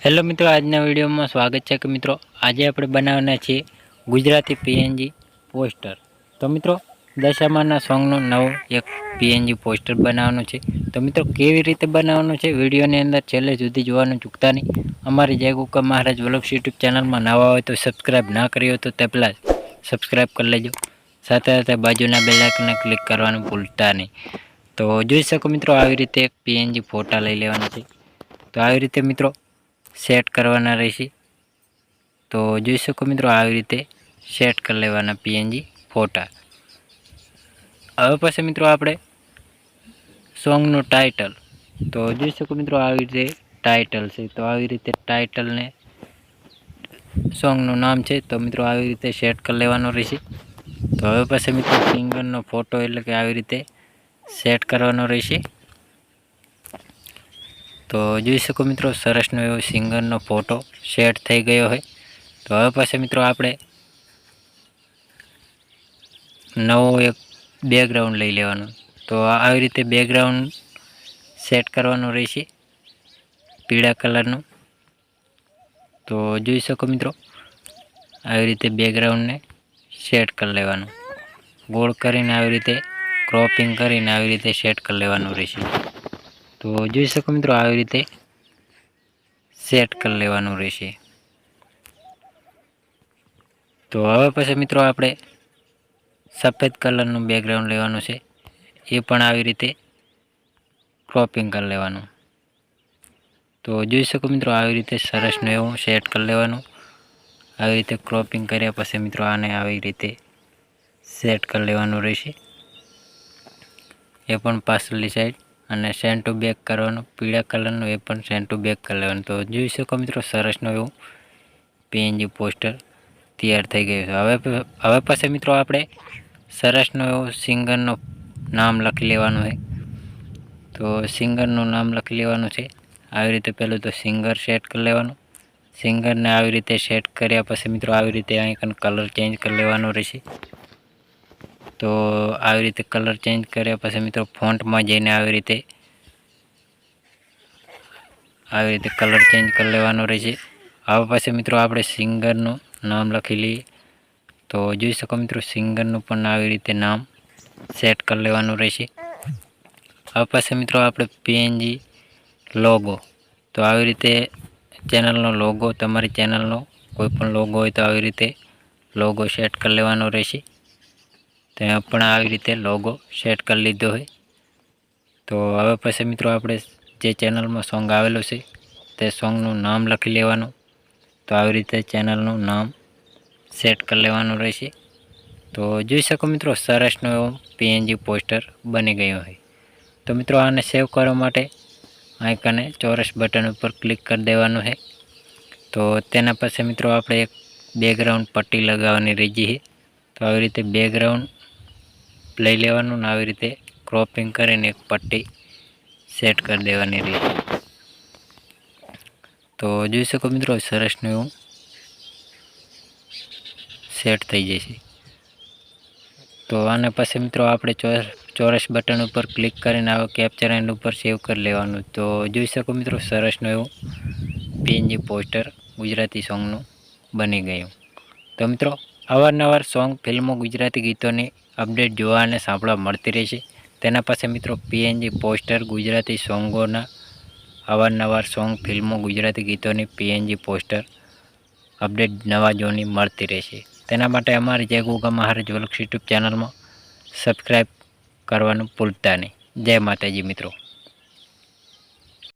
Hello મિત્રો, આજના વિડીયોમાં સ્વાગત છે કે મિત્રો આજે આપણે બનાવવાના છીએ ગુજરાતી પીએનજી પોસ્ટર. તો મિત્રો દશામાના સોંગનું નવું એક પીએનજી પોસ્ટર બનાવવાનું છે. તો મિત્રો કેવી રીતે બનાવવાનું છે વિડીયોની અંદર છેલ્લે સુધી જોવાનું ચૂકતા નહીં. અમારી જય ગોકા મહારાજ વ્લોગ્સ યુટ્યુબ ચેનલમાં નવા હોય તો સબસ્ક્રાઈબ ના કરી હોય તો તે પહેલાં સબસ્ક્રાઈબ કરી લેજો. સાથે સાથે બાજુના બેલ આઇકનને ક્લિક કરવાનું ભૂલતા નહીં. તો જોઈ શકો મિત્રો આવી રીતે એક પીએનજી ફોટા લઈ લેવાના છે. તો આવી રીતે મિત્રો સેટ કરવાના રહેશે. તો જોઈ શકો મિત્રો આવી રીતે સેટ કરી લેવાના પીએનજી ફોટા. હવે પછી મિત્રો આપણે સોંગનું ટાઇટલ તો જોઈ શકો મિત્રો આવી રીતે ટાઇટલ છે. તો આવી રીતે ટાઇટલને સોંગનું નામ છે તો મિત્રો આવી રીતે સેટ કરી લેવાનું રહેશે. તો હવે પછી મિત્રો સિંગરનો ફોટો એટલે કે આવી રીતે સેટ કરવાનો રહેશે. તો જોઈ શકો મિત્રો સરસનો એવો સિંગરનો ફોટો સેટ થઈ ગયો હોય. તો હવે પછી મિત્રો આપણે નવો એક બેકગ્રાઉન્ડ લઈ લેવાનું. તો આવી રીતે બેકગ્રાઉન્ડ સેટ કરવાનું રહેશે પીળા કલરનું. તો જોઈ શકો મિત્રો આવી રીતે બેકગ્રાઉન્ડને સેટ કરી લેવાનું. ગોળ કરીને આવી રીતે ક્રોપિંગ કરીને આવી રીતે સેટ કરી લેવાનું રહેશે. તો જોઈ શકો મિત્રો આવી રીતે સેટ કરી લેવાનું રહેશે. તો હવે પછી મિત્રો આપણે સફેદ કલરનું બેકગ્રાઉન્ડ લેવાનું છે. એ પણ આવી રીતે ક્રોપિંગ કરી લેવાનું. તો જોઈ શકો મિત્રો આવી રીતે સરસનું એવું સેટ કરી લેવાનું. આવી રીતે ક્રોપિંગ કર્યા પછી મિત્રો આને આવી રીતે સેટ કરી લેવાનું રહેશે. એ પણ પાછળની સાઈડ અને સેન્ટ ટુ બેક કરવાનું પીળા કલરનું એ પણ સેન્ટ ટુ બેક કરી લેવાનું. તો જોઈ શકો મિત્રો સરસનું એવું પીએનજી પોસ્ટર તૈયાર થઈ ગયું છે. હવે પછી મિત્રો આપણે સરસનું એવું સિંગરનું નામ લખી લેવાનું છે. તો સિંગરનું નામ લખી લેવાનું છે. આવી રીતે પહેલું તો સિંગર સેટ કરી લેવાનું. સિંગરને આવી રીતે સેટ કર્યા પછી મિત્રો આવી રીતે અહીં કલર ચેન્જ કરી લેવાનો રહેશે. તો આવી રીતે કલર ચેન્જ કર્યા પછી મિત્રો ફોન્ટમાં જઈને આવી રીતે કલર ચેન્જ કરી લેવાનો રહેશે. હવે પછી મિત્રો આપણે સિંગરનું નામ લખી લઈએ. તો જોઈ શકો મિત્રો સિંગરનું પણ આવી રીતે નામ સેટ કરી લેવાનું રહેશે. હવે પછી મિત્રો આપણે પીએનજી લોગો તો આવી રીતે ચેનલનો લોગો તમારી ચેનલનો કોઈ પણ લોગો હોય તો આવી રીતે લોગો સેટ કરી લેવાનો રહેશે. ત્યાં પણ આવી રીતે લોગો સેટ કરી લીધો હોય. તો હવે પછી મિત્રો આપણે જે ચેનલમાં સોંગ આવેલું છે તે સોંગનું નામ લખી લેવાનું. તો આવી રીતે ચેનલનું નામ સેટ કરી લેવાનું રહેશે. તો જોઈ શકો મિત્રો સરસનો એવો પીએનજી પોસ્ટર બની ગયો હોય. તો મિત્રો આને સેવ કરવા માટે આઇકને ચોરસ બટન ઉપર ક્લિક કરી દેવાનું છે. તો તેના પછી મિત્રો આપણે એક બેકગ્રાઉન્ડ પટ્ટી લગાવવાની રહી છે. તો આવી રીતે બેકગ્રાઉન્ડ લઈ લેવાનું ને આવી રીતે ક્રોપિંગ કરીને એક પટ્ટી સેટ કરી દેવાની રહી. તો જોઈ શકો મિત્રો સરસનું એવું સેટ થઈ જશે. તો આને પછી મિત્રો આપણે ચોરસ બટન ઉપર ક્લિક કરીને આવો કેપ્ચર એન્ડ ઉપર સેવ કરી લેવાનું. તો જોઈ શકો મિત્રો સરસનું એવું પીએનજી પોસ્ટર ગુજરાતી સોંગનું બની ગયું. તો મિત્રો અવારનવાર સોંગ ફિલ્મો ગુજરાતી ગીતોની અપડેટ જોવા અને સાંભળવા મળતી રહેશે. તેના પાસે મિત્રો પીએનજી પોસ્ટર ગુજરાતી સોંગોના અવારનવાર સોંગ ફિલ્મો ગુજરાતી ગીતોની પીએનજી પોસ્ટર અપડેટ નવા જોવાની મળતી રહેશે. તેના માટે અમારી જય ગોગા મહારાજ વ્લોગ્સ યુટ્યુબ ચેનલમાં સબસ્ક્રાઈબ કરવાનું ભૂલતા નહીં. જય માતાજી મિત્રો.